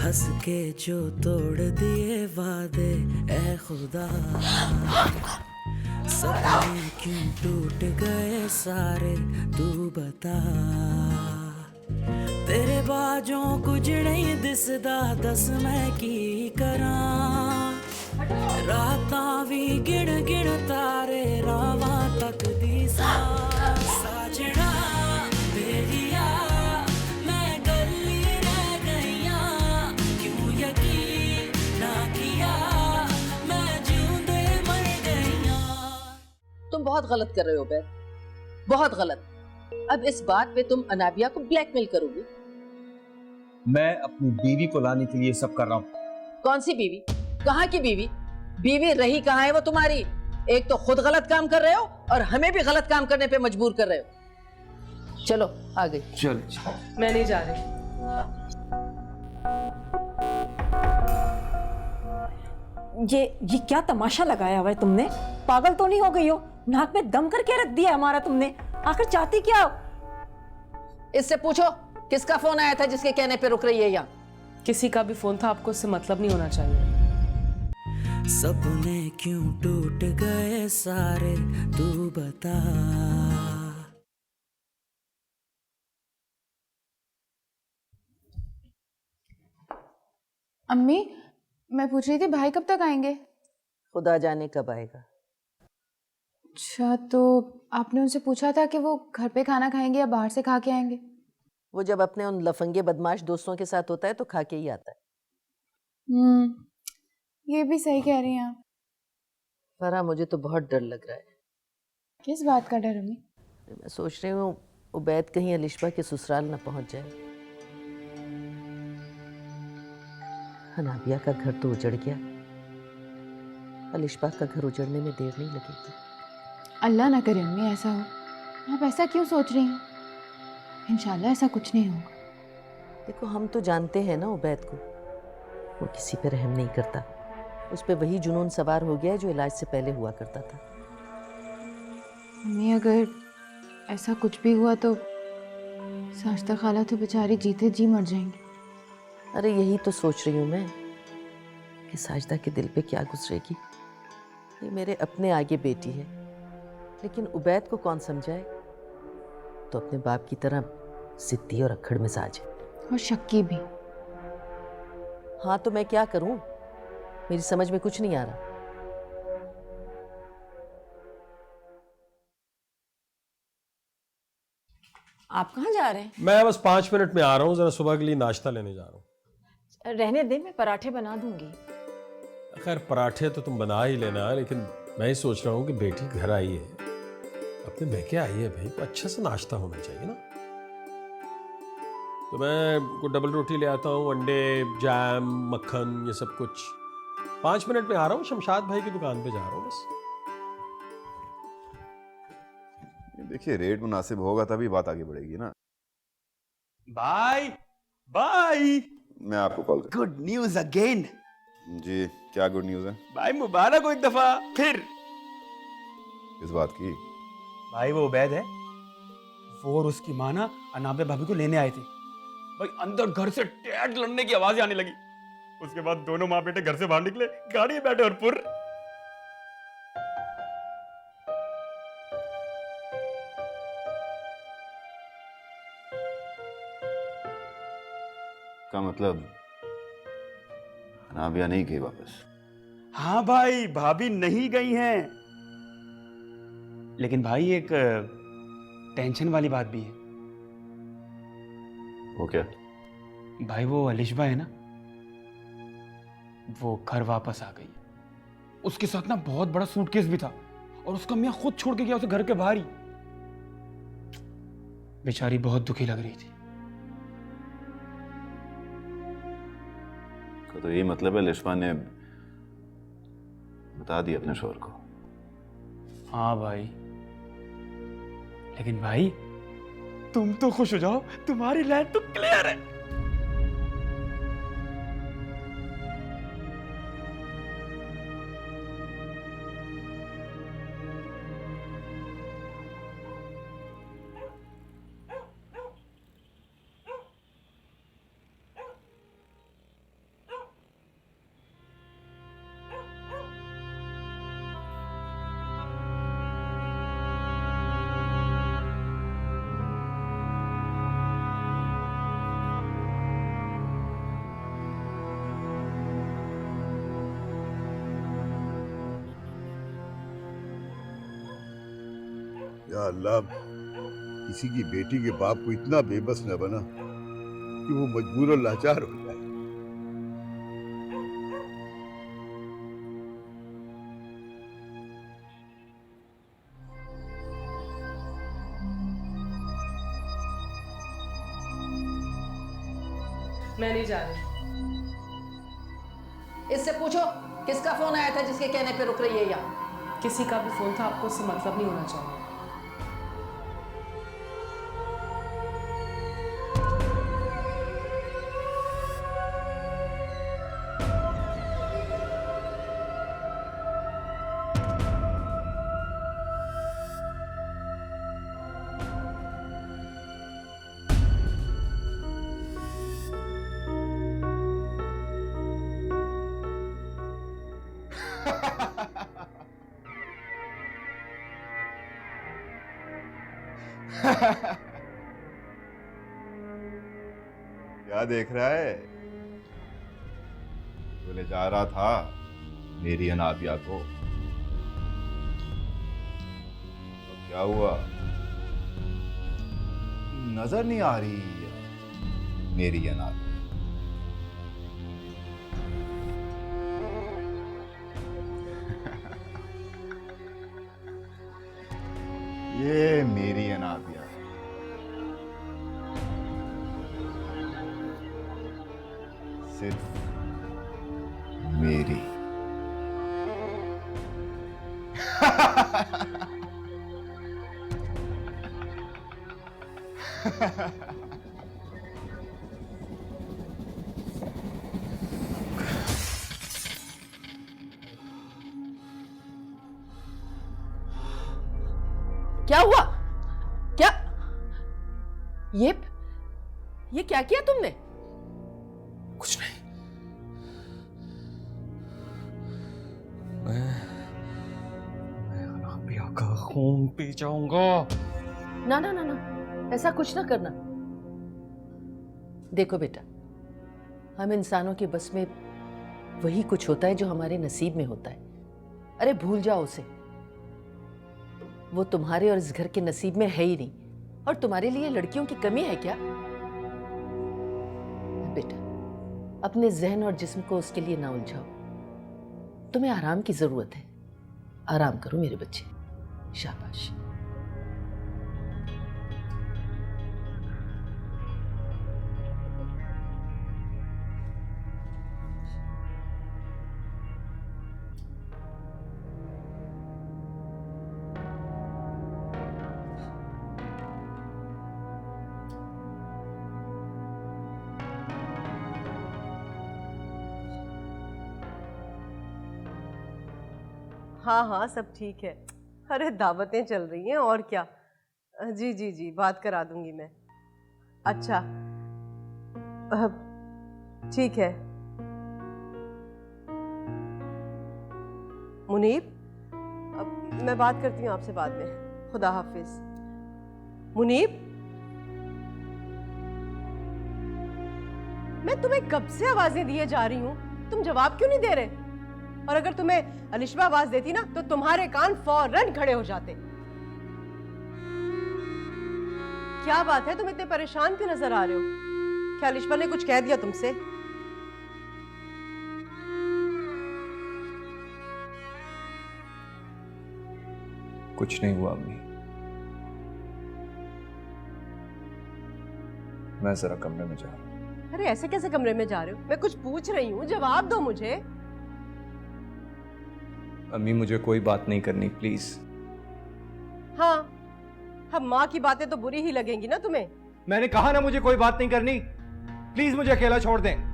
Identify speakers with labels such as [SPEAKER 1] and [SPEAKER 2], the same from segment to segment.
[SPEAKER 1] हंस के जो तोड़ दिए वादे ए खुदा, सपने क्यों टूट गए सारे तू बता। तेरे बाजों कुछ नहीं दिसदा, दस मैं की करा। रातां भी गिण गिण तारे रावां तक दी साजना। बेलिया मैं गली रह गईया, क्यों यकीन ना किया मैं जिऊंदे मर गईया।
[SPEAKER 2] तुम बहुत गलत कर रहे हो बैर, बहुत गलत। अब इस बात पे तुम अनाबिया को ब्लैकमेल करोगी?
[SPEAKER 3] मैं अपनी बीवी को लाने के लिए सब कर रहा हूँ।
[SPEAKER 2] कौन सी बीवी? कहाँ की बीवी? बीवी रही कहाँ है वो तुम्हारी? एक तो खुद गलत काम कर रहे हो और हमें भी गलत काम करने पे मजबूर कर रहे हो। चलो आ गई।
[SPEAKER 3] चल
[SPEAKER 4] मैं नहीं जा रही।
[SPEAKER 5] ये क्या तमाशा लगाया हुआ है तुमने? पागल तो नहीं हो गई हो? नाक में दम करके रख दिया हमारा तुमने। आखिर चाहती क्या हो?
[SPEAKER 2] इससे पूछो किसका फोन आया था जिसके कहने पे रुक रही है यहाँ?
[SPEAKER 4] किसी का भी फोन था, आपको उससे मतलब नहीं होना चाहिए।
[SPEAKER 1] सपने क्यों टूट गए सारे तू बता।
[SPEAKER 6] अम्मी, मैं पूछ रही थी भाई कब तक आएंगे?
[SPEAKER 2] खुदा जाने कब आएगा।
[SPEAKER 6] अच्छा, तो आपने उनसे पूछा था कि वो घर पे खाना खाएंगे या बाहर से खा के आएंगे?
[SPEAKER 2] वो जब अपने उन लफंगे बदमाश दोस्तों के साथ होता है तो खा के ही आता है।
[SPEAKER 6] ये भी सही कह रही हैं आप।
[SPEAKER 2] फरा, मुझे तो बहुत डर लग रहा है।
[SPEAKER 6] किस बात का डर अम्मी?
[SPEAKER 2] मैं सोच रही हूँ उबैद कहीं अलिशबा के ससुराल न पहुंच जाए। अनाबिया का घर तो उजड़ गया, अलिशबा का घर उजड़ने में देर नहीं लगेगी।
[SPEAKER 6] अल्लाह ना करे अम्मी ऐसा हो। आप ऐसा क्यों सोच रही हैं? इंशाल्लाह ऐसा कुछ नहीं होगा।
[SPEAKER 2] देखो, हम तो जानते हैं ना उबैद को, वो किसी पे रहम नहीं करता। उस पे वही जुनून सवार हो गया है जो इलाज से पहले हुआ करता था।
[SPEAKER 6] अम्मी, अगर ऐसा कुछ भी हुआ तो साश्ता खाला तो बेचारी जीते जी मर जाएंगी।
[SPEAKER 2] अरे यही तो सोच रही हूँ मैं कि साजदा के दिल पे क्या गुजरेगी। ये मेरे अपने आगे बेटी है, लेकिन उबैद को कौन समझाए? तो अपने बाप की तरह जिद्दी और अक्खड़ मिजाज है,
[SPEAKER 6] और शक्की भी।
[SPEAKER 2] हाँ, तो मैं क्या करूं? मेरी समझ में कुछ नहीं आ रहा।
[SPEAKER 5] आप कहाँ जा रहे हैं?
[SPEAKER 7] मैं बस 5 मिनट में आ रहा हूँ, जरा सुबह के लिए नाश्ता लेने जा रहा हूँ।
[SPEAKER 5] रहने दे, मैं पराठे बना दूंगी।
[SPEAKER 7] खैर पराठे तो तुम बना ही लेना, लेकिन मैं ही सोच रहा हूँ कि बेटी घर आई है, अपने बहके आई है भाई, तो अच्छा सा नाश्ता होना चाहिए ना। तो मैं कुछ डबल रोटी ले आता हूँ, अंडे, जैम, मक्खन, ये सब कुछ। 5 मिनट में आ रहा हूँ, शमशाद भाई की दुकान पे जा रहा हूँ बस।
[SPEAKER 8] देखिए, रेट मुनासिब होगा तभी बात आगे बढ़ेगी ना।
[SPEAKER 3] Bye bye.
[SPEAKER 8] मैं आपको कॉल कर।
[SPEAKER 3] Good news again.
[SPEAKER 8] जी, क्या गुड न्यूज़ है?
[SPEAKER 3] भाई मुबारक हो एक दफा फिर।
[SPEAKER 8] इस बात की?
[SPEAKER 3] भाई वो उबैद है, वो और उसकी माँ ना अनाबिया भाभी को लेने आए थे। भाई अंदर घर से टैट लड़ने की आवाजें आने लगी। उसके बाद दोनों माँ बेटे घर से बाहर निकले, गाड़ी में बैठे और पुर।
[SPEAKER 8] का मतलब अनाबिया नहीं गई वापस?
[SPEAKER 3] हाँ भाई, भाभी नहीं गई हैं। लेकिन भाई एक टेंशन वाली बात भी है।
[SPEAKER 8] वो क्या?
[SPEAKER 3] भाई वो अलिशबा है ना, वो घर वापस आ गई। उसके साथ ना बहुत बड़ा सूटकेस भी था, और उसका मियां खुद छोड़ के गया उसे घर के बाहर ही। बेचारी बहुत दुखी लग रही थी।
[SPEAKER 8] तो ये मतलब है लिशबा ने बता दिया अपने शोहर को?
[SPEAKER 3] हाँ भाई, लेकिन भाई तुम तो खुश हो जाओ, तुम्हारी लाइन तो क्लियर है।
[SPEAKER 9] या अल्लाह, किसी की बेटी के बाप को इतना बेबस न बना कि वो मजबूर और लाचार हो जाए।
[SPEAKER 4] मैं नहीं जा रही।
[SPEAKER 2] इससे पूछो किसका फोन आया था जिसके कहने पे रुक रही है यहाँ।
[SPEAKER 4] किसी का भी फोन था, आपको उससे मतलब नहीं होना चाहिए।
[SPEAKER 8] क्या देख रहा है? तो ले जा रहा था मेरी अनाबिया को। तो क्या हुआ? नजर नहीं आ रही मेरी अनाबिया? ये मेरी अनाबिया सिर्फ मेरी।
[SPEAKER 2] क्या हुआ? क्या ये क्या किया तुमने?
[SPEAKER 3] कुछ नहीं। मैं अनाबिया का खून पी जाऊंगा।
[SPEAKER 2] ना ना ना ना, ऐसा कुछ ना करना। देखो बेटा, हम इंसानों के बस में वही कुछ होता है जो हमारे नसीब में होता है। अरे भूल जाओ उसे, वो तुम्हारे और इस घर के नसीब में है ही नहीं। और तुम्हारे लिए लड़कियों की कमी है क्या? बेटा, अपने जहन और जिस्म को उसके लिए ना उलझाओ। तुम्हें आराम की जरूरत है। आराम करो मेरे बच्चे। शाबाश।
[SPEAKER 10] हाँ हाँ, सब ठीक है। अरे दावतें चल रही हैं और क्या। जी जी जी, बात करा दूंगी मैं। अच्छा ठीक है। मुनीब, अब मैं बात करती हूँ आपसे बाद में। खुदा हाफिज। मुनीब, मैं तुम्हें कब से आवाजें दिए जा रही हूँ, तुम जवाब क्यों नहीं दे रहे? और अगर तुम्हें अलिशबा आवाज देती ना तो तुम्हारे कान फौरन खड़े हो जाते। क्या बात है, तुम इतने परेशान क्यों नजर आ रहे हो? क्या अलिशबा ने कुछ कह दिया तुमसे?
[SPEAKER 11] कुछ नहीं हुआ अम्मी, मैं जरा कमरे में जा रहा हूं।
[SPEAKER 10] अरे ऐसे कैसे कमरे में जा रहे हो? मैं कुछ पूछ रही हूँ, जवाब दो मुझे।
[SPEAKER 11] अम्मी मुझे कोई बात नहीं करनी, प्लीज।
[SPEAKER 10] हाँ, अब माँ की बातें तो बुरी ही लगेंगी ना तुम्हें।
[SPEAKER 11] मैंने कहा ना मुझे कोई बात नहीं करनी, प्लीज मुझे अकेला छोड़ दें।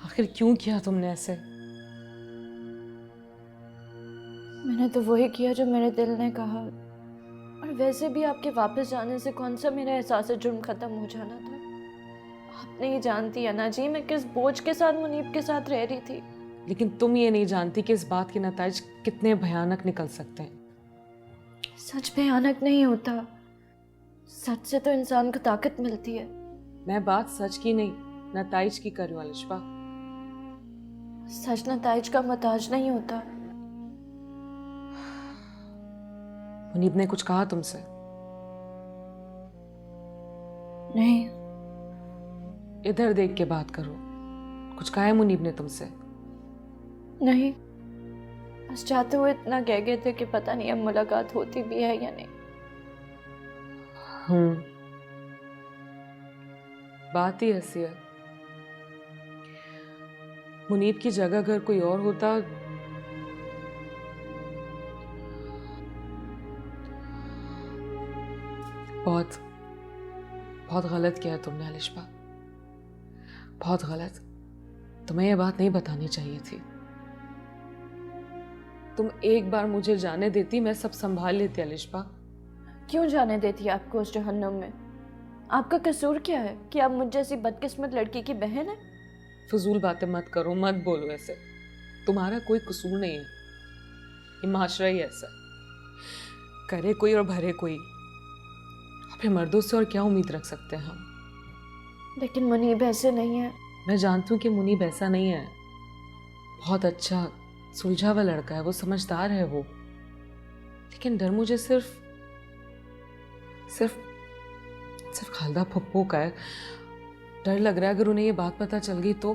[SPEAKER 4] आखिर क्यों किया तुमने ऐसे?
[SPEAKER 12] मैंने तो वही किया जो मेरे दिल ने कहा। और वैसे भी आपके वापस जाने से कौन सा मेरा एहसास जुर्म खत्म हो जाना था। आप नहीं जानती अना जी, मैं किस बोझ के साथ मुनीब के साथ रह रही थी।
[SPEAKER 4] लेकिन तुम ये नहीं जानती कि इस बात के नतीजे कितने भयानक निकल सकते हैं।
[SPEAKER 12] सच भयानक नहीं होता, सच से तो इंसान को ताकत मिलती है।
[SPEAKER 4] मैं बात सच की नहीं, नतीजे की कर रही हूँ अलिशबा।
[SPEAKER 12] सच नताइज का मोहताज नहीं होता।
[SPEAKER 4] मुनीब ने कुछ कहा तुमसे?
[SPEAKER 12] नहीं।
[SPEAKER 4] इधर देख के बात करो। कुछ कहा है मुनीब ने तुमसे?
[SPEAKER 12] नहीं, बस जाते हुए इतना कह गए थे कि पता नहीं अब मुलाकात होती भी है या नहीं।
[SPEAKER 4] बात ही ऐसी है। मुनीब की जगह अगर कोई और होता बहुत बहुत गलत किया है तुमने अलिशबा, बहुत गलत। तुम्हें यह बात नहीं बतानी चाहिए थी। तुम एक बार मुझे जाने देती, मैं सब संभाल लेती अलिशबा।
[SPEAKER 12] क्यों जाने देती आपको उस जहन्नुम में? आपका कसूर क्या है कि आप मुझ जैसी बदकिस्मत लड़की की बहन है?
[SPEAKER 4] फजूल बातें मत करो, मत बोलो ऐसे। तुम्हारा कोई कसूर नहीं है, ये माशरा ही ऐसा करे कोई और भरे कोई। अपने मर्दों से और क्या उम्मीद रख सकते हैं हम?
[SPEAKER 12] लेकिन मुनीब ऐसे नहीं है।
[SPEAKER 4] मैं जानती हूँ कि मुनीब ऐसा नहीं है। बहुत अच्छा सुलझा हुआ लड़का है वो, समझदार है वो। लेकिन डर मुझे सिर्फ सिर्फ सिर्फ खालदा फप्पू का है। डर लग रहा है अगर उन्हें ये बात पता चल गई तो।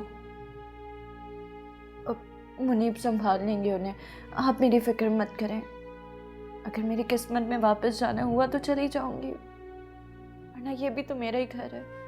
[SPEAKER 12] मुनीब संभाल लेंगे उन्हें, आप मेरी फिक्र मत करें। अगर मेरी किस्मत में वापस जाना हुआ तो चली जाऊंगी, वरना ये भी तो मेरा ही घर है।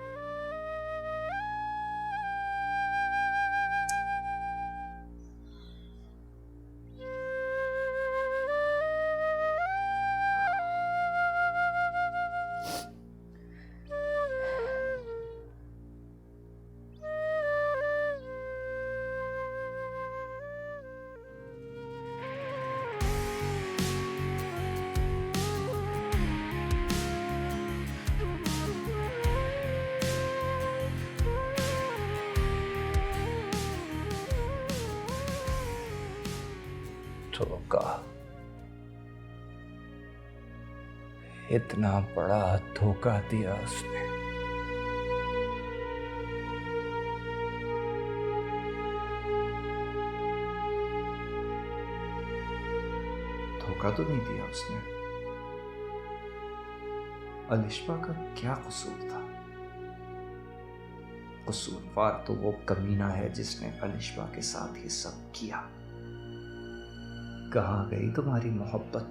[SPEAKER 13] धोखा, इतना बड़ा धोखा दिया उसने। धोखा तो नहीं दिया उसने। अलिशबा का क्या कसूर था? कसूरवार तो वो कमीना है जिसने अलिशबा के साथ ये सब किया। कहाँ गई तुम्हारी मोहब्बत?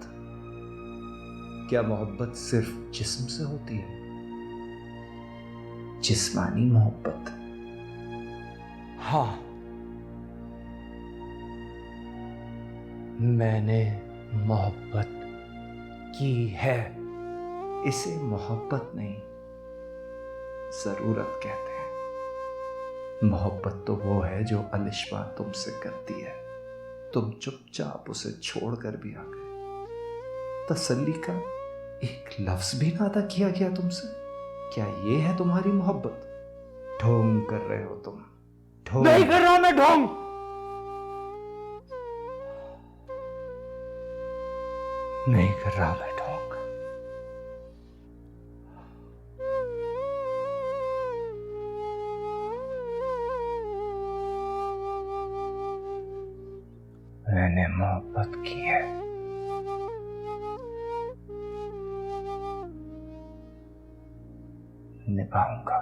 [SPEAKER 13] क्या मोहब्बत सिर्फ जिस्म से होती है? जिस्मानी मोहब्बत? हाँ, मैंने मोहब्बत की है। इसे मोहब्बत नहीं, जरूरत कहते हैं। मोहब्बत तो वो है जो अलिशबा तुमसे करती है। तुम चुपचाप उसे छोड़कर भी आ गए। तसल्ली का एक लफ्ज भी ना अदा किया गया तुमसे। क्या ये है तुम्हारी मोहब्बत? ढोंग कर रहे हो तुम। ढोंग
[SPEAKER 11] नहीं कर रहा मैं ढोंग।
[SPEAKER 13] नहीं कर रहा मैं ढोंग। मैंने मोहब्बत की है। निभाऊंगा।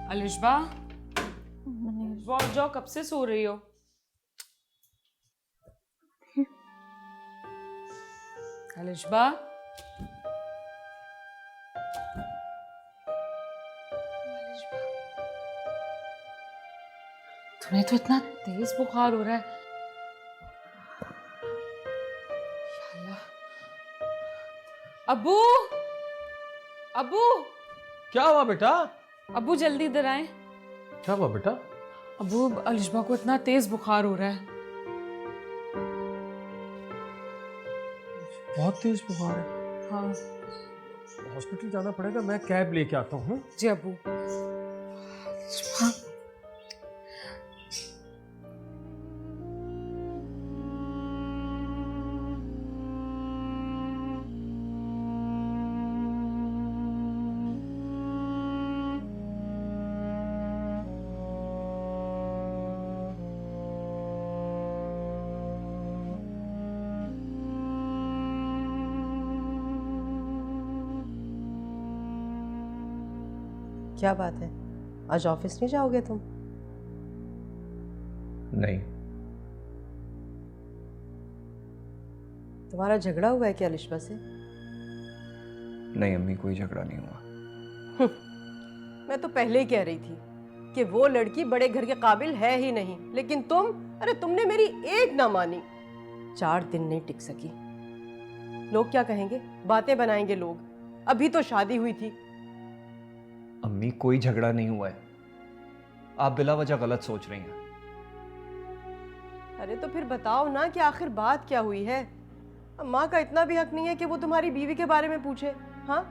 [SPEAKER 4] अलिशबा, जाओ, कब से सो रही हो? अलिशबा, तुम्हें तो इतना तेज बुखार हो रहा है। या अल्लाह। अब्बू, अब्बू,
[SPEAKER 7] क्या हुआ बेटा?
[SPEAKER 4] अब्बू जल्दी इधर आए।
[SPEAKER 7] क्या हुआ बेटा?
[SPEAKER 4] अब्बू, अलिशबा को इतना तेज बुखार हो रहा है।
[SPEAKER 7] बहुत तेज बुखार है।
[SPEAKER 4] हाँ
[SPEAKER 7] हॉस्पिटल जाना पड़ेगा, मैं कैब लेके आता हूँ।
[SPEAKER 4] जी अब्बू।
[SPEAKER 10] क्या बात है, आज ऑफिस नहीं जाओगे तुम?
[SPEAKER 13] नहीं।
[SPEAKER 10] तुम्हारा झगड़ा हुआ है क्या अलिशबा से?
[SPEAKER 13] नहीं अम्मी, कोई झगड़ा नहीं हुआ।
[SPEAKER 10] मैं तो पहले ही कह रही थी कि वो लड़की बड़े घर के काबिल है ही नहीं, लेकिन अरे तुमने मेरी एक ना मानी। 4 दिन नहीं टिक सकी। लोग क्या कहेंगे, बातें बनाएंगे लोग। अभी तो शादी हुई थी।
[SPEAKER 13] अम्मी कोई झगड़ा नहीं हुआ है, आप बिला वजह गलत सोच रही हैं।
[SPEAKER 10] अरे तो फिर बताओ ना कि आखिर बात क्या हुई है। माँ का इतना भी हक नहीं है कि वो तुम्हारी बीवी के बारे में पूछे। हाँ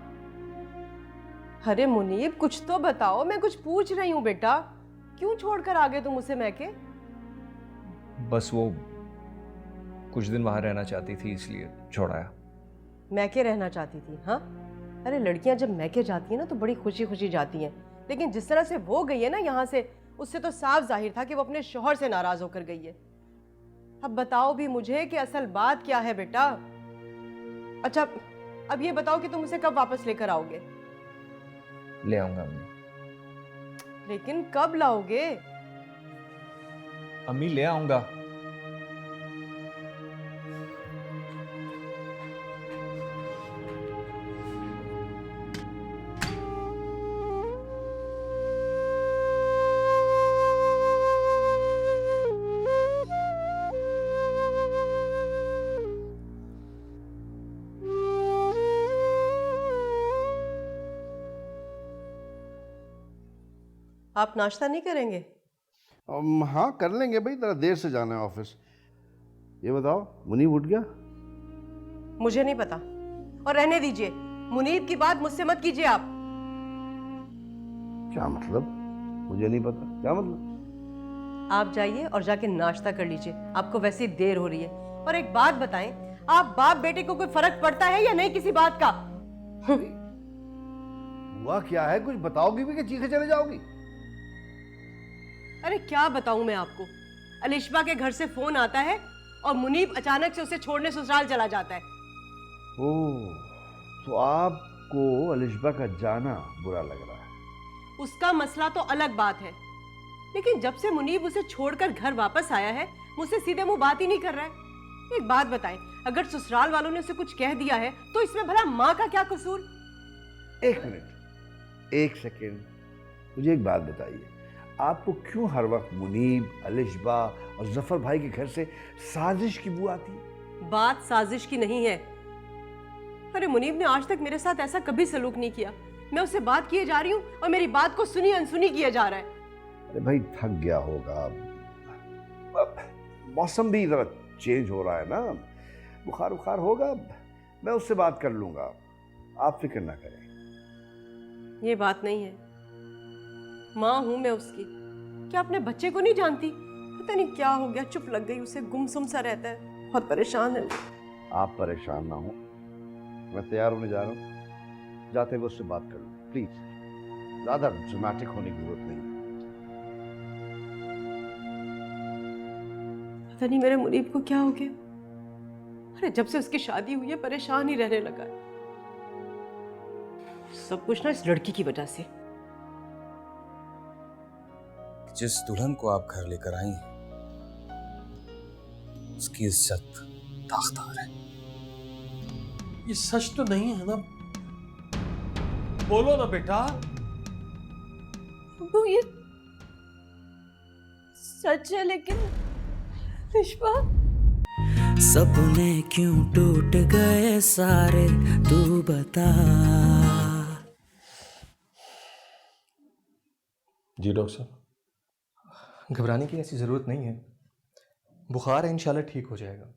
[SPEAKER 10] अरे मुनीब, कुछ तो बताओ, मैं कुछ पूछ रही हूँ बेटा। क्यों छोड़कर आ गए तुम उसे मैके?
[SPEAKER 13] बस वो कुछ दिन वहां रहना चाहती थी, इसलिए छोड़ाया।
[SPEAKER 10] मैके रहना चाहती थी? हाँ अरे लड़कियां जब मैके जाती हैं ना तो बड़ी खुशी खुशी जाती हैं, लेकिन जिस तरह से वो गई है ना यहाँ से, उससे तो साफ जाहिर था कि वो अपने शौहर से नाराज होकर गई है। अब बताओ भी मुझे कि असल बात क्या है बेटा। अच्छा अब ये बताओ कि तुम उसे कब वापस लेकर आओगे?
[SPEAKER 13] ले आऊंगा अम्मी।
[SPEAKER 10] लेकिन कब लाओगे?
[SPEAKER 13] अम्मी ले आऊंगा।
[SPEAKER 10] आप नाश्ता नहीं करेंगे?
[SPEAKER 9] हाँ कर लेंगे भाई, जरा देर से जाना है ऑफिस। ये बताओ मुनीब उठ गया?
[SPEAKER 10] मुझे नहीं पता, और रहने दीजिए। मुनीब की बात मुझसे मत कीजिए आप।
[SPEAKER 9] क्या मतलब? मुझे नहीं पता, क्या मतलब?
[SPEAKER 10] आप जाइए और जाके नाश्ता कर लीजिए, आपको वैसे ही देर हो रही है। और एक बात बताएं, आप बाप बेटे को कोई फर्क पड़ता है या नहीं किसी बात का?
[SPEAKER 9] हुआ क्या है, कुछ बताओगी भी कि चीखे चले जाओगी?
[SPEAKER 10] अरे क्या बताऊं मैं आपको। अलिशबा के घर से फोन आता है और मुनीब अचानक से उसे छोड़ने ससुराल चला जाता है।
[SPEAKER 9] ओह, तो आपको अलिशबा का जाना बुरा लग रहा है?
[SPEAKER 10] उसका मसला तो अलग बात है, लेकिन जब से मुनीब उसे छोड़कर घर वापस आया है, मुझसे सीधे मुंह बात ही नहीं कर रहा है। एक बात बताएं, अगर ससुराल वालों ने उसे कुछ कह दिया है तो इसमें भला माँ का क्या कसूर?
[SPEAKER 9] एक मिनट, एक सेकेंड, मुझे एक बात बताइए, आपको क्यों हर वक्त मुनीब, अलिशबा और जफर भाई के घर से साजिश की बू आती है?
[SPEAKER 10] बात साजिश की नहीं है। अरे मुनीब ने आज तक मेरे साथ ऐसा कभी सलूक नहीं किया। मैं उससे बात किए जा रही हूँ और मेरी बात को सुनी अनसुनी किया जा रहा है।
[SPEAKER 9] अरे भाई थक गया होगा, अब मौसम भी जरा चेंज हो रहा है ना, बुखार बुखार होगा, मैं उससे बात कर लूंगा, आप फिक्र ना करें।
[SPEAKER 10] ये बात नहीं है, माँ हूं मैं उसकी। क्या अपने बच्चे को नहीं जानती? पता नहीं क्या हो गया, चुप लग गई उसे, गुमसुम सा रहता है, बहुत परेशान है।
[SPEAKER 9] आप परेशान ना हो, मैं तैयार होने जा रहा हूँ, जाते हुए उससे बात कर लो प्लीज, ज्यादा ड्रामेटिक होने की जरूरत नहीं है।
[SPEAKER 10] पता नहीं मेरे मुनीब को क्या हो गया। अरे जब से उसकी शादी हुई है परेशान ही रहने लगा है। सब कुछ ना इस लड़की की वजह से।
[SPEAKER 14] जिस दुल्हन को आप घर लेकर आई हैं, उसकी इज्जत दागदार है।
[SPEAKER 7] ये सच तो नहीं है ना? बोलो ना बेटा।
[SPEAKER 12] वो ये सच है, लेकिन पुष्पा
[SPEAKER 1] सपने क्यों टूट गए सारे, तू बता।
[SPEAKER 7] जी डॉक्टर साहब।
[SPEAKER 11] घबराने की ऐसी ज़रूरत नहीं है, बुखार है, इंशाल्लाह ठीक हो जाएगा।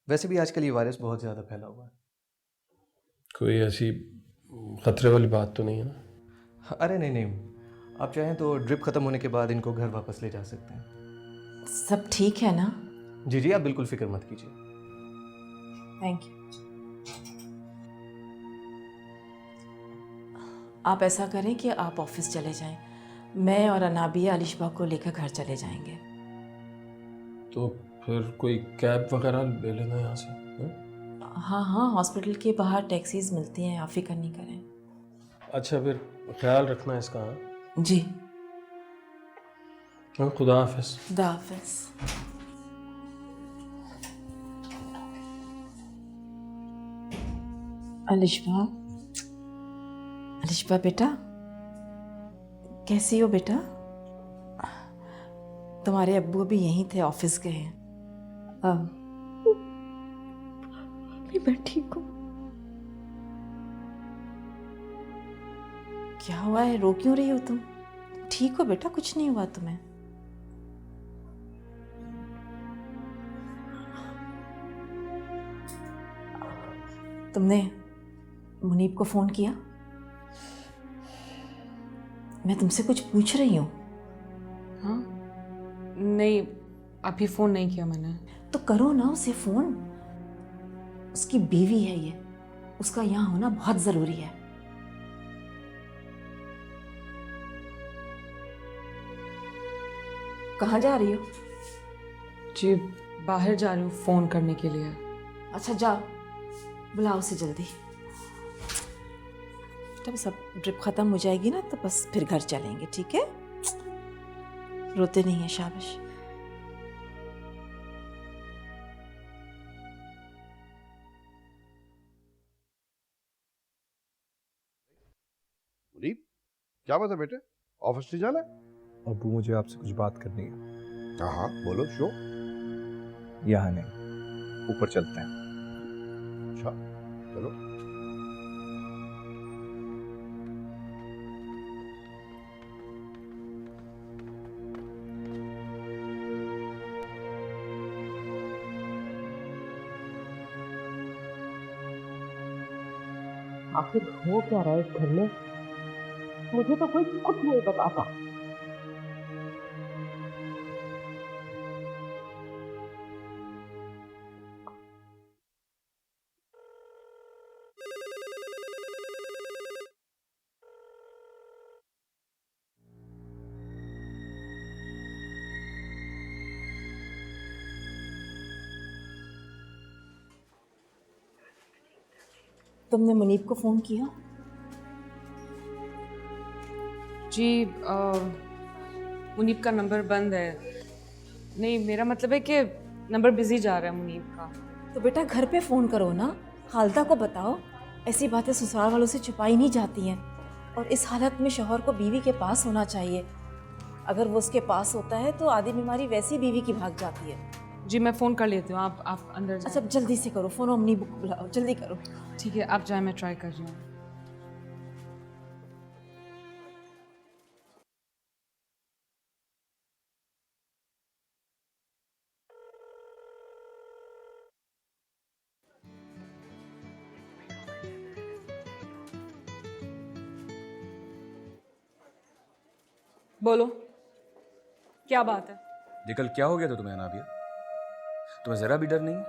[SPEAKER 11] वैसे भी आजकल ये वायरस बहुत ज़्यादा फैला हुआ है।
[SPEAKER 7] कोई ऐसी खतरे वाली बात तो नहीं है ना?
[SPEAKER 11] अरे नहीं नहीं, आप चाहें तो ड्रिप ख़त्म होने के बाद इनको घर वापस ले जा सकते हैं।
[SPEAKER 5] सब ठीक है ना?
[SPEAKER 11] जी जी, आप बिल्कुल फिक्र मत कीजिए।
[SPEAKER 5] Thank you. आप ऐसा करें कि आप ऑफिस चले जाएं, मैं और अनाबिया अलिशबा को लेकर घर चले जाएंगे।
[SPEAKER 7] तो फिर कोई कैब वगैरह ले लेना यहाँ से, है?
[SPEAKER 5] हाँ हाँ, हॉस्पिटल के बाहर टैक्सीज मिलती हैं, आप फिक्र नहीं करें।
[SPEAKER 7] अच्छा, फिर ख्याल रखना इसका। हाँ?
[SPEAKER 5] जी।
[SPEAKER 7] खुदा हाफिज।
[SPEAKER 5] खुदा हाफिज। अलिशबा, अलिशबा बेटा, कैसी हो बेटा? तुम्हारे अब्बू अभी यहीं थे, ऑफिस गए हैं।
[SPEAKER 12] मैं ठीक हूँ।
[SPEAKER 5] क्या हुआ है, रो क्यों रही हो तुम? ठीक हो बेटा, कुछ नहीं हुआ तुम्हें। तुमने मुनीब को फोन किया? मैं तुमसे कुछ पूछ रही हूँ।
[SPEAKER 4] हाँ नहीं, अभी फ़ोन नहीं किया मैंने।
[SPEAKER 5] तो करो ना उसे फ़ोन, उसकी बीवी है ये, उसका यहाँ होना बहुत ज़रूरी है। कहाँ जा रही हो?
[SPEAKER 4] जी बाहर जा रही हूँ फ़ोन करने के लिए।
[SPEAKER 5] अच्छा जाओ, बुलाओ उसे जल्दी। जब सब ड्रिप ख़त्म हो जाएगी ना तो बस फिर घर चलेंगे, ठीक है? रोते नहीं है, शाबाश।
[SPEAKER 9] मुनीब, क्या बात है बेटे, ऑफिस नहीं जाना?
[SPEAKER 13] अबू मुझे आपसे कुछ बात करनी है।
[SPEAKER 9] हाँ हाँ बोलो, शो।
[SPEAKER 13] यहाँ नहीं, ऊपर चलते हैं।
[SPEAKER 9] अच्छा चलो।
[SPEAKER 10] आखिर हो क्या रहा है इस घर में, मुझे तो कोई कुछ नहीं बताता।
[SPEAKER 5] तुमने मुनीब को फ़ोन किया?
[SPEAKER 4] जी मुनीब का नंबर बंद है। नहीं, मेरा मतलब है कि नंबर बिजी जा रहा है मुनीब का।
[SPEAKER 5] तो बेटा घर पे फ़ोन करो ना, खालदा को बताओ। ऐसी बातें ससुराल वालों से छुपाई नहीं जाती हैं, और इस हालत में शौहर को बीवी के पास होना चाहिए। अगर वो उसके पास होता है तो आधी बीमारी वैसी बीवी की भाग जाती है।
[SPEAKER 4] जी मैं फ़ोन कर लेती हूँ, आप अंदर जाओ।
[SPEAKER 5] अच्छा जल्दी से करो फ़ोन, अम्मी को बुलाओ, जल्दी करो।
[SPEAKER 4] ठीक है, आप जाए, मैं ट्राई कर रही हूँ। बोलो, क्या बात है?
[SPEAKER 14] ये कल क्या हो गया था तुम्हें अनाबिया? तुम्हें जरा भी डर नहीं है?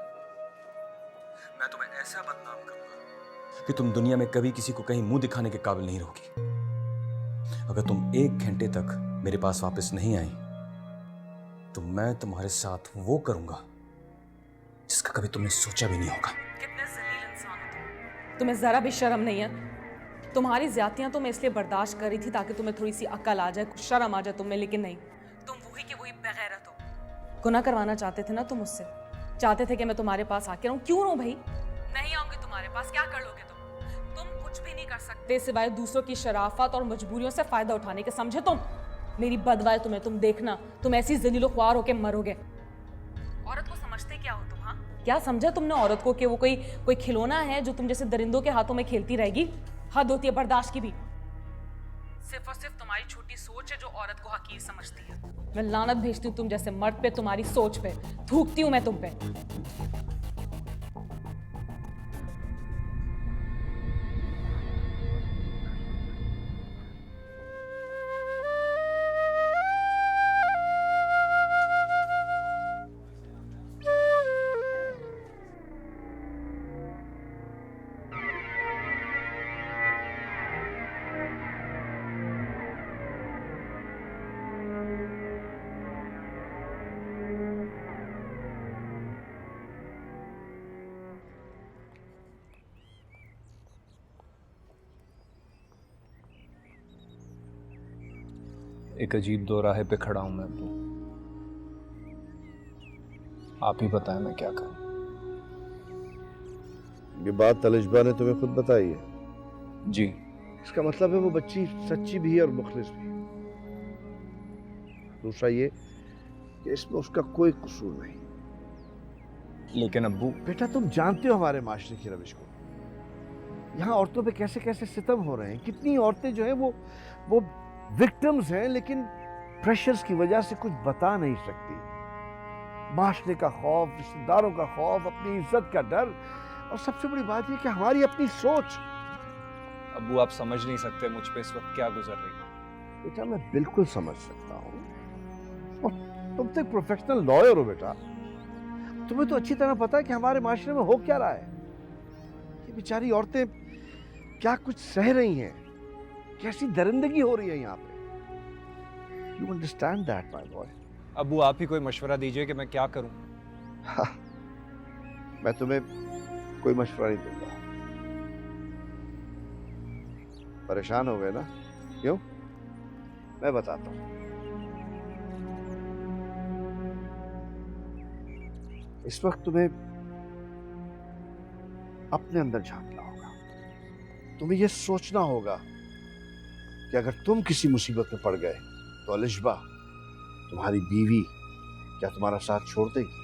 [SPEAKER 14] मैं तुम्हें ऐसा बदनाम करूंगा कि तुम दुनिया में कभी किसी को कहीं मुंह दिखाने के काबिल नहीं रहोगी। अगर तुम 1 घंटे तक मेरे पास वापस नहीं आई तो मैं तुम्हारे साथ वो करूंगा जिसका कभी तुमने सोचा भी नहीं होगा।
[SPEAKER 4] कितने जलील इंसान हो तुम। तुम्हें जरा भी शर्म नहीं है? तुम्हारी ज्यादतियां तो मैं इसलिए बर्दाश्त कर रही थी ताकि तुम्हें थोड़ी सी अक्ल आ जाए, कुछ शर्म आ जाए तुम्हें, लेकिन नहीं, तुम वही के वही बेगैरत हो। गुनाह करवाना चाहते थे ना तुम मुझसे, चाहते थे कि मैं तुम्हारे पास आके रहूं। क्यों रहूं भाई? नहीं आऊंगी तुम्हारे पास, क्या कर लोगे तुम कुछ भी नहीं कर सकते सिवाय दूसरों की शराफत और मजबूरियों से फायदा उठाने के, समझे तुम? मेरी बदवाए तुम्हें, तुम देखना, तुम ऐसी जलीलो ख्वार होके मरोगे। औरत को समझते क्या हो तुम? हाँ, क्या समझा तुमने औरत को कि वो कोई खिलौना है जो तुम जैसे दरिंदों के हाथों में खेलती रहेगी? हद होती है बर्दाश्त की भी। सिर्फ और सिर्फ तुम्हारी छोटी सोच है जो औरत को हकीर समझती है। मैं लानत भेजती हूँ तुम जैसे मर्द पे, तुम्हारी सोच पे, थूकती हूँ मैं तुम पे।
[SPEAKER 13] एक अजीब दोराहे पे खड़ा हूं मैं अब्बू। आप ही बताएं मैं क्या करूं।
[SPEAKER 9] ये बात तलिशबा ने तुम्हें खुद बताई है?
[SPEAKER 13] जी।
[SPEAKER 9] इसका मतलब है वो बच्ची सच्ची भी है और मुखलिस भी। दूसरा ये कि इसमें उसका कोई कसूर नहीं।
[SPEAKER 13] लेकिन अब्बू।
[SPEAKER 9] बेटा तुम जानते हो हमारे माशरे की रविश को। यहाँ औरतों पे कैसे कैसे सितम हो रहे हैं। कितनी औरतें जो है वो विक्टिम्स हैं, लेकिन प्रेशर्स की वजह से कुछ बता नहीं सकती। माशरे का खौफ, रिश्तेदारों का खौफ, अपनी इज्जत का डर, और सबसे बड़ी बात यह कि हमारी अपनी सोच।
[SPEAKER 13] अब्बू आप समझ नहीं सकते मुझ पे इस वक्त क्या गुजर रही है।
[SPEAKER 9] बेटा मैं बिल्कुल समझ सकता हूँ, और तुम तो एक प्रोफेशनल लॉयर हो बेटा। तुम्हें तो अच्छी तरह पता है कि हमारे माशरे में हो क्या रहा है। ये बेचारी औरतें क्या कुछ सह रही हैं, कैसी दरिंदगी हो रही है यहाँ पे। You understand that, my boy?
[SPEAKER 13] अब्बू आप ही कोई मशवरा दीजिए कि मैं क्या करूं।
[SPEAKER 9] हाँ, मैं तुम्हें कोई मशवरा नहीं दूंगा। परेशान हो गए ना? क्यों? मैं बताता हूं। इस वक्त तुम्हें अपने अंदर झांकना होगा। तुम्हें यह सोचना होगा कि अगर तुम किसी मुसीबत में पड़ गए तो अलिशबा, तुम्हारी बीवी, क्या तुम्हारा साथ छोड़ देगी?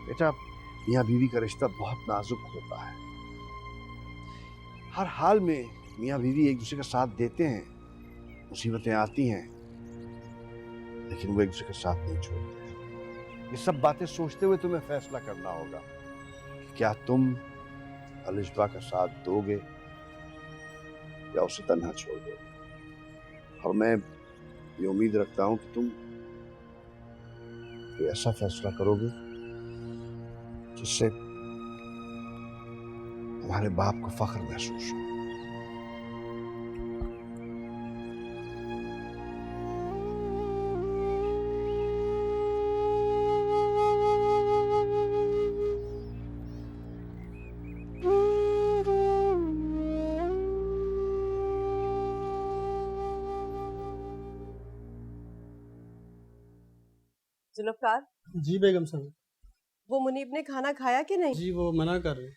[SPEAKER 9] बेटा मियां बीवी का रिश्ता बहुत नाजुक होता है। हर हाल में मियां बीवी एक दूसरे का साथ देते हैं। मुसीबतें आती हैं लेकिन वो एक दूसरे का साथ नहीं छोड़ते। ये सब बातें सोचते हुए तुम्हें फैसला करना होगा कि क्या तुम अलिशबा का साथ दोगे या उसे तन्हा छोड़ दोगे। और मैं ये उम्मीद रखता हूं कि तुम कोई ऐसा फैसला करोगे जिससे हमारे बाप को फख्र महसूस हो।
[SPEAKER 10] जुल्फकार।
[SPEAKER 15] जी बेगम साहब।
[SPEAKER 10] वो मुनीब ने खाना खाया कि नहीं?
[SPEAKER 15] जी वो मना कर रहे।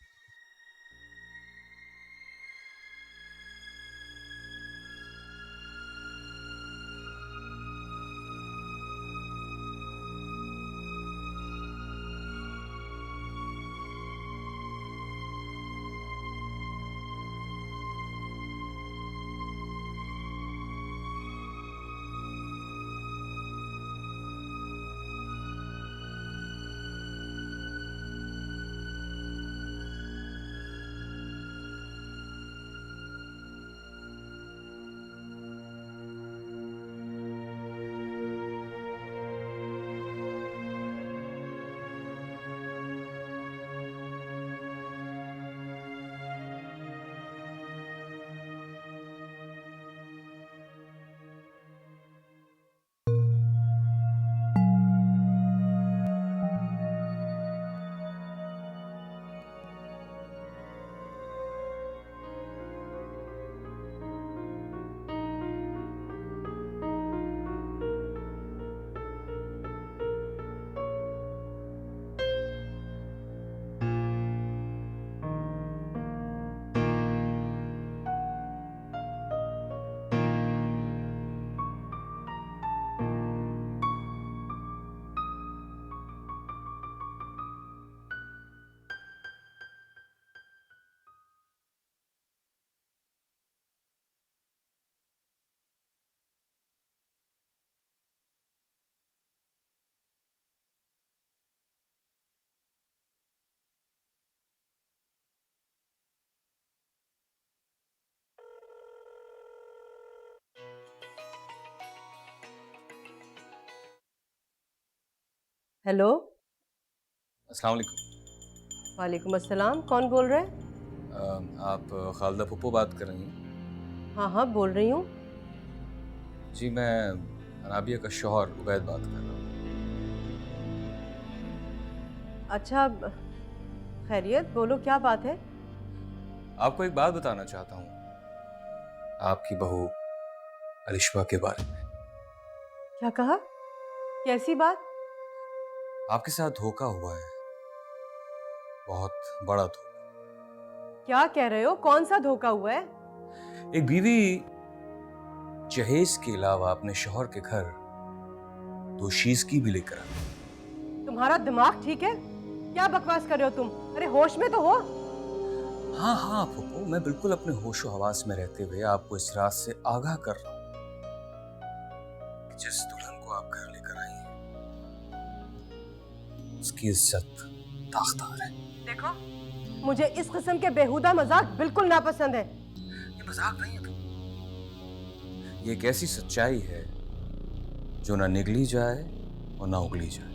[SPEAKER 10] हेलो।
[SPEAKER 14] अस्सलाम वालेकुम।
[SPEAKER 10] वालेकुम अस्सलाम। कौन बोल रहा है?
[SPEAKER 14] आप खालदा फुप्पो बात कर रही हैं?
[SPEAKER 10] हाँ हाँ बोल रही हूँ।
[SPEAKER 14] जी मैं अनाबिया का शौहर उबैद बात कर रहा हूँ।
[SPEAKER 10] अच्छा खैरियत, बोलो क्या बात है?
[SPEAKER 14] आपको एक बात बताना चाहता हूँ, आपकी बहू अलिशबा के बारे में।
[SPEAKER 10] क्या कहा? कैसी बात?
[SPEAKER 14] आपके साथ धोखा हुआ है, बहुत बड़ा धोखा।
[SPEAKER 10] क्या कह रहे हो? कौन सा धोखा हुआ है?
[SPEAKER 14] एक बीवी जहेज के अलावा अपने शौहर के घर 2 शीज़गी भी लेकर आई।
[SPEAKER 10] तुम्हारा दिमाग ठीक है? क्या बकवास कर रहे हो तुम? अरे होश में तो हो।
[SPEAKER 14] हाँ हाँ फुप्पो, मैं बिल्कुल अपने होशो हवास में रहते हुए आपको इस रात से आगाह कर रहा हूँ कि जिस दुल्हन को आप घर लेकर आई हैं उसकी इज्जत दागदार है।
[SPEAKER 10] देखो, मुझे इस किस्म के बेहुदा मजाक बिल्कुल नापसंद है।
[SPEAKER 14] ये मजाक नहीं है, ये एक ऐसी सच्चाई है जो ना निगली जाए और ना उगली जाए।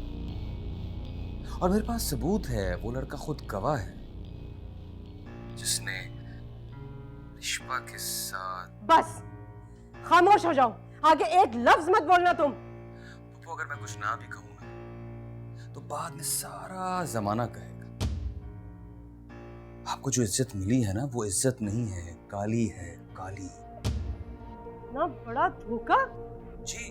[SPEAKER 14] और मेरे पास सबूत है, वो लड़का खुद गवाह है जिसने अलिशबा के साथ।
[SPEAKER 10] बस खामोश हो जाओ, आगे एक लफ्ज मत बोलना तुम।
[SPEAKER 14] तो अगर मैं कुछ ना भी कहूँ ना तो बाद में सारा जमाना कहेगा। आपको जो इज्जत मिली है ना, वो इज्जत नहीं है, काली है, काली।
[SPEAKER 10] ना बड़ा धोखा।
[SPEAKER 14] जी,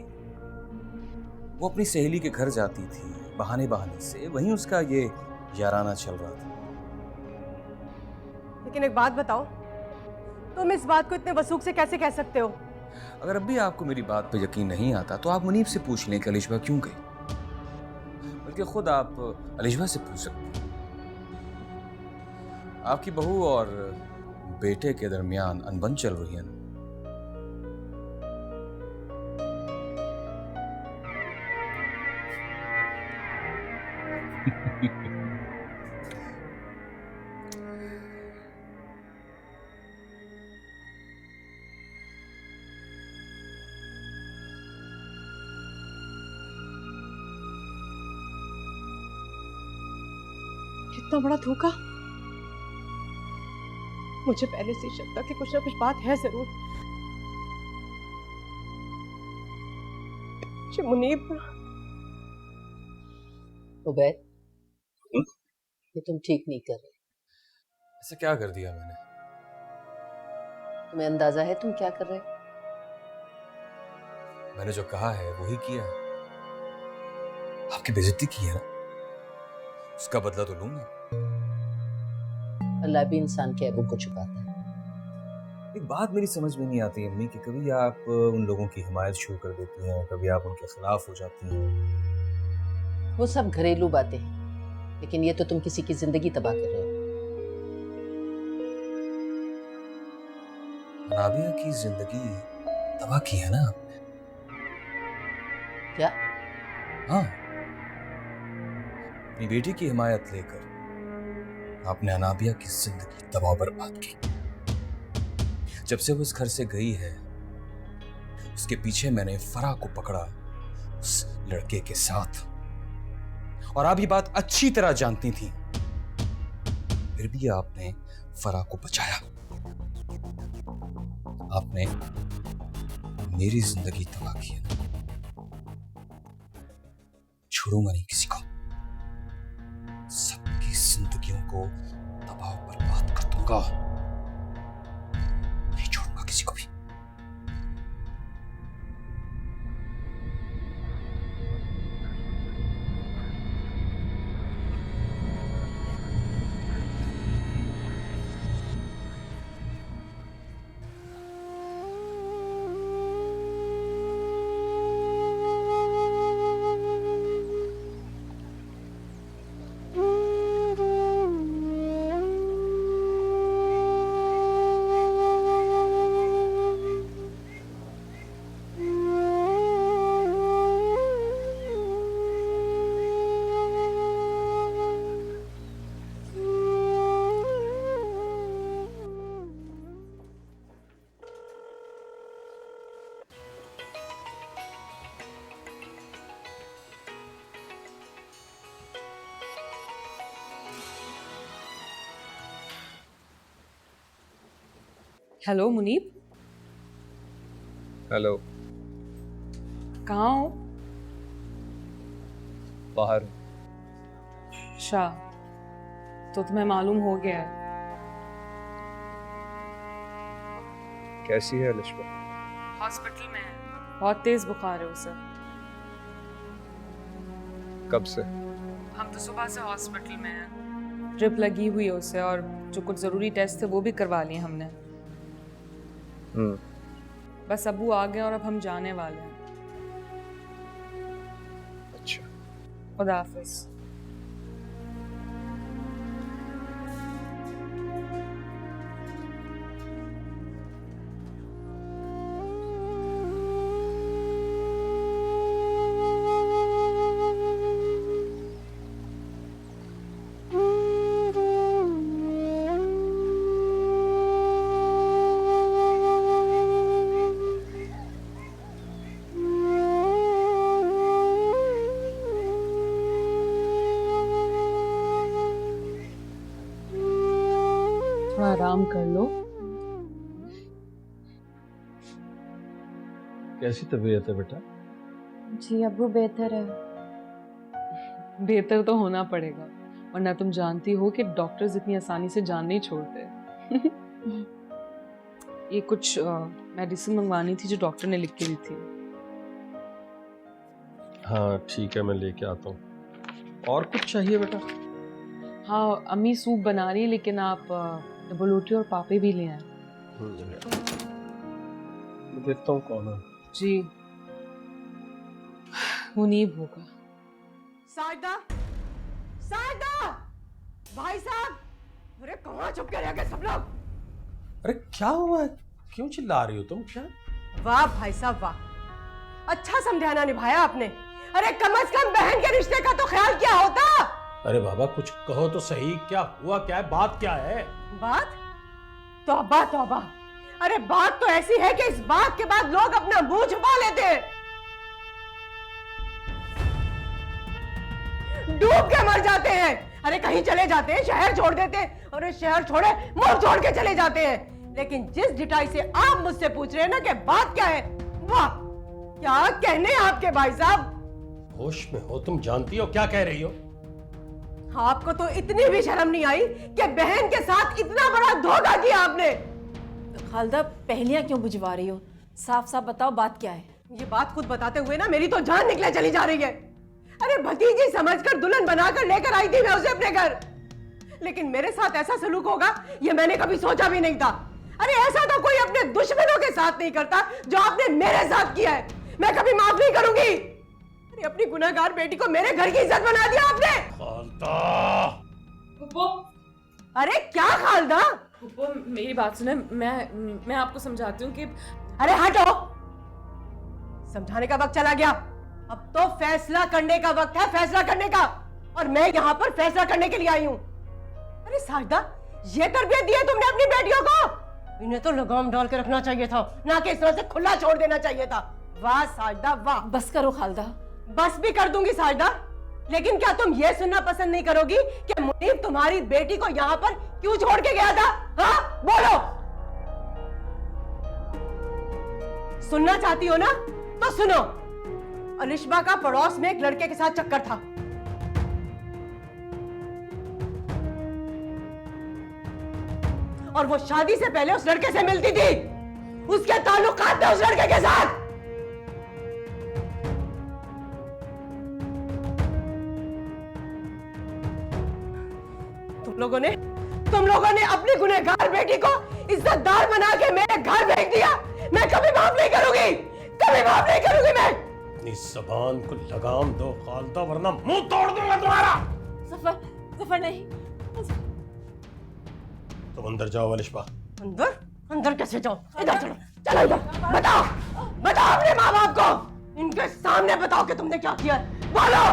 [SPEAKER 14] वो अपनी सहेली के घर जाती थी बहाने बहाने से, वहीं उसका ये याराना चल रहा था।
[SPEAKER 10] लेकिन एक बात बताओ, तुम इस बात को इतने वसूख से कैसे कह सकते हो?
[SPEAKER 14] अगर अब भी आपको मेरी बात पे यकीन नहीं आता तो आप मुनीब से पूछ लें कि अलिशबा क्यों गई, बल्कि खुद आप अलिशबा से पूछ सकते हैं। आपकी बहू और बेटे के दरमियान अनबन चल रही है ना?
[SPEAKER 10] कितना बड़ा धोखा। मुझे पहले से शक था कि कुछ ना कुछ बात है जरूर। मुनीब।
[SPEAKER 2] उबैद, ये तुम ठीक नहीं कर रहे।
[SPEAKER 14] ऐसा क्या कर दिया मैंने?
[SPEAKER 2] तुम्हें अंदाजा है तुम क्या कर रहे?
[SPEAKER 14] मैंने जो कहा है वही किया है। आपकी बेइज्जती की है ना, उसका बदला तो लूंगा।
[SPEAKER 2] अल्लाह भी इंसान के ऐबों को छुपाता है।
[SPEAKER 14] एक बात मेरी समझ में नहीं आती अम्मी कि कभी आप उन लोगों की हिमायत शुरू कर देती हैं, कभी आप उनके खिलाफ हो जाती हैं।
[SPEAKER 2] वो सब घरेलू बातें हैं, लेकिन ये तो तुम किसी की जिंदगी तबाह कर रहे हो।
[SPEAKER 14] अनाबिया की जिंदगी तबाह की है ना आपने?
[SPEAKER 2] क्या?
[SPEAKER 14] हाँ, अपनी बेटी की हिमायत लेकर आपने अनाबिया की जिंदगी तबाह बर्बाद की। जब से वो इस घर से गई है, उसके पीछे मैंने फराह को पकड़ा उस लड़के के साथ, और आप ये बात अच्छी तरह जानती थी, फिर भी आपने फराह को बचाया। आपने मेरी जिंदगी तबाह की है ना? छोड़ूंगा नहीं किसी को, सबकी जिंदगियों को तबाह बर्बाद कर दूंगा, नहीं छोड़ूंगा किसी को भी।
[SPEAKER 4] Hello Munib,
[SPEAKER 11] hello.
[SPEAKER 4] कहाँ हो?
[SPEAKER 11] बाहर।
[SPEAKER 4] अच्छा, तो तुम्हें मालूम हो गया है।
[SPEAKER 11] कैसी है अलिशबा?
[SPEAKER 4] हॉस्पिटल में है, बहुत तेज बुखार है उसे।
[SPEAKER 11] कब से?
[SPEAKER 4] हम तो सुबह से हॉस्पिटल में हैं। ड्रिप लगी हुई है उसे, और जो कुछ ज़रूरी टेस्ट थे वो भी करवा लिए हमने। बस अब्बू आ गए और अब हम जाने वाले हैं।
[SPEAKER 11] अच्छा,
[SPEAKER 4] खुदा हाफिज़। थोड़ा आराम कर लो।
[SPEAKER 7] कैसी तबीयत है बेटा?
[SPEAKER 12] जी अब्बू बेहतर है।
[SPEAKER 4] बेहतर तो होना पड़ेगा, वरना तुम जानती हो कि डॉक्टर्स इतनी आसानी से जान नहीं छोड़ते। ये कुछ मेडिसिन मंगवानी थी जो डॉक्टर ने लिख के दी थी।
[SPEAKER 7] हाँ ठीक है, मैं लेके आता हूँ। और कुछ चाहिए बेटा?
[SPEAKER 4] हाँ, अम्मी सूप बना रही है, लेकिन आप डबल रोटी और पापे भी ले आए।
[SPEAKER 7] मैं देखता हूँ कौन है।
[SPEAKER 4] जी, मुनीब होगा।
[SPEAKER 10] साजदा, साजदा, भाई साहब, अरे कहाँ छुप के रह गए सब लोग?
[SPEAKER 7] अरे क्या हुआ है? क्यों चिल्ला रही हो तुम? क्या?
[SPEAKER 10] वाह भाई साहब वाह, अच्छा समझाना निभाया आपने। अरे कम से कम बहन के रिश्ते का तो ख्याल क्या होता?
[SPEAKER 7] अरे बाबा कुछ कहो तो सही, क्या हुआ, क्या है, बात क्या है?
[SPEAKER 10] बात? तौबा तौबा, अरे बात तो ऐसी है कि इस बात के बाद लोग अपना मुंह छुपा लेते हैं, डूब के मर जाते हैं। अरे कहीं चले जाते हैं, शहर छोड़ देते हैं, और शहर छोड़े मुंह छोड़ के चले जाते हैं। लेकिन जिस ढिठाई से आप मुझसे पूछ रहे हैं ना कि बात क्या है, वाह क्या कहने आपके भाई साहब।
[SPEAKER 7] होश में हो तुम? जानती हो क्या कह रही हो?
[SPEAKER 10] आपको तो इतनी भी शर्म नहीं आई कि बहन के साथ इतना बड़ा धोखा किया आपने।
[SPEAKER 5] खालदा पहलियां क्यों बुझवा रही हो? साफ साफ बताओ बात क्या है।
[SPEAKER 10] ये बात खुद बताते हुए ना मेरी तो जान निकले चली जा रही है। अरे भतीजी समझकर दुल्हन बनाकर लेकर आई थी मैं उसे अपने घर, लेकिन मेरे साथ ऐसा सलूक होगा ये मैंने कभी सोचा भी नहीं था। अरे ऐसा तो कोई अपने दुश्मनों के साथ नहीं करता जो आपने मेरे साथ किया है। मैं कभी माफ नहीं करूंगी। अरे अपनी गुनहगार बेटी को मेरे घर की इज्जत बना दिया आपने।
[SPEAKER 7] खालदा!
[SPEAKER 10] अरे क्या खालदा?
[SPEAKER 4] मेरी बात सुने, मैं आपको समझाती हूँ कि
[SPEAKER 10] अरे हटो, समझाने का वक्त चला गया। अब तो फैसला करने का वक्त है, फैसला करने का, और मैं यहाँ पर फैसला करने के लिए आई हूँ। अरे साजदा, ये तरबियत दी है तुमने अपनी बेटियों को? इन्हें तो लगाम डाल के रखना चाहिए था, ना कि इस तरह से खुला छोड़ देना चाहिए था। वाह साजदा वाह।
[SPEAKER 5] बस करो खालदा।
[SPEAKER 10] बस भी कर दूंगी साजदा, लेकिन क्या तुम ये सुनना पसंद नहीं करोगी कि मुनीब तुम्हारी बेटी को यहाँ पर क्यों छोड़ के गया था? हाँ बोलो। सुनना चाहती हो ना तो सुनो। अलिशबा का पड़ोस में एक लड़के के साथ चक्कर था। और वो शादी से पहले उस लड़के से मिलती थी, उसके ताल्लुकात थे उस लड़के के साथ। तुम लोगों ने अपनी गुनहगार बेटी को इज्जतदार बना के मेरे घर भेज दिया। मैं कभी माफ नहीं करूंगी, कभी माफ नहीं करूंगी। मैं
[SPEAKER 7] अपनी जबान को लगाम दो खालदा, वरना मुंह तोड़ दूंगा तुम्हारा।
[SPEAKER 5] जफर नहीं।
[SPEAKER 7] तुम अंदर जाओ अलिशबा।
[SPEAKER 10] अंदर? अंदर कैसे जाओ? इधर चलो, चलो इधर। बताओ, बताओ अपने माँ बाप को, इनके सामने बताओ कि तुमने क्या किया। बोलो।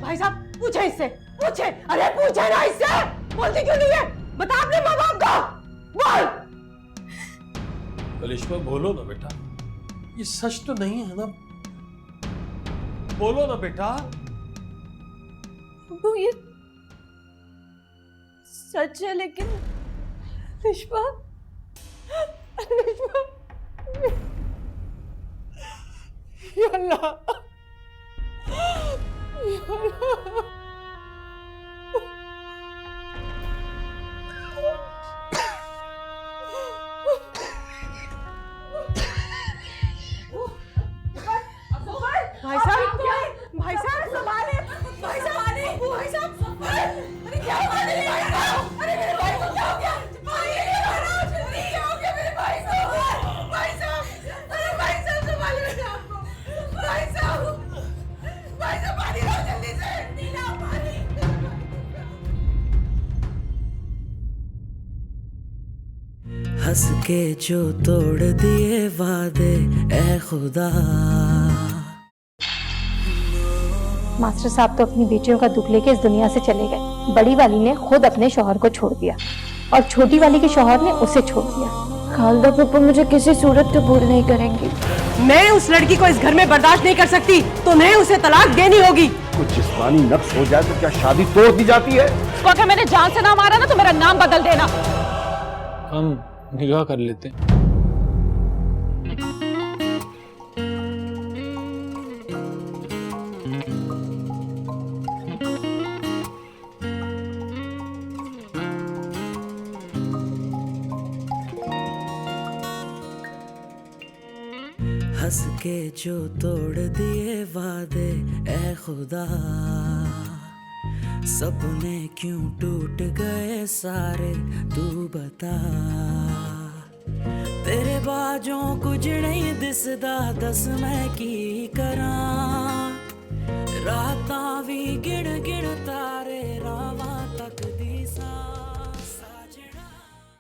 [SPEAKER 10] भाई साहब पूछे इससे, पूछे। अरे पूछे ना इससे, बोलती क्यों नहीं है? बता अपने माँ बाप को, बोल।
[SPEAKER 7] अलिशबा बोलो ना बेटा, ये सच तो नहीं है ना? बोलो ना बेटा।
[SPEAKER 12] वो ये सच है, लेकिन अलिशबा
[SPEAKER 10] या अल्लाह, या अल्लाह। भाई साहब, भाई साहब संभाले, भाई साहब, भाई साहब, अरे क्या हुआ मेरे भाई साहब? अरे मेरे भाई को क्या हो गया? क्या हो गया मेरे भाई साहब? भाई साहब, अरे भाई साहब संभाले मेरे आपको, भाई साहब, भाई साहब पानी लाओ जल्दी से, नीला पानी।
[SPEAKER 1] हंस के जो तोड़ दिए वादे ए खुदा।
[SPEAKER 16] मास्टर साहब तो अपनी बेटियों का दुख लेके इस दुनिया से चले गए। बड़ी वाली ने खुद अपने शौहर को छोड़ दिया और छोटी वाली के शौहर ने उसे छोड़ दिया।
[SPEAKER 12] खालदा पप्पा मुझे किसी सूरत पे भूल नहीं करेंगी।
[SPEAKER 10] मैं उस लड़की को इस घर में बर्दाश्त नहीं कर सकती, तो मैं उसे तलाक देनी होगी।
[SPEAKER 9] कुछ जिस्मानी नक्स हो जाए तो क्या शादी तोड़ दी जाती है?
[SPEAKER 4] उसको अगर मैंने जान से ना मारा ना तो मेरा नाम बदल देना।
[SPEAKER 15] हम निगाह कर लेते हैं।
[SPEAKER 1] हंस के जो तोड़ दिए वादे ए खुदा, सपने क्यों टूट गए सारे तू बता। तेरे बाजों कुछ नहीं दिसदा, दस मैं की करा। रातां भी गिण गिणता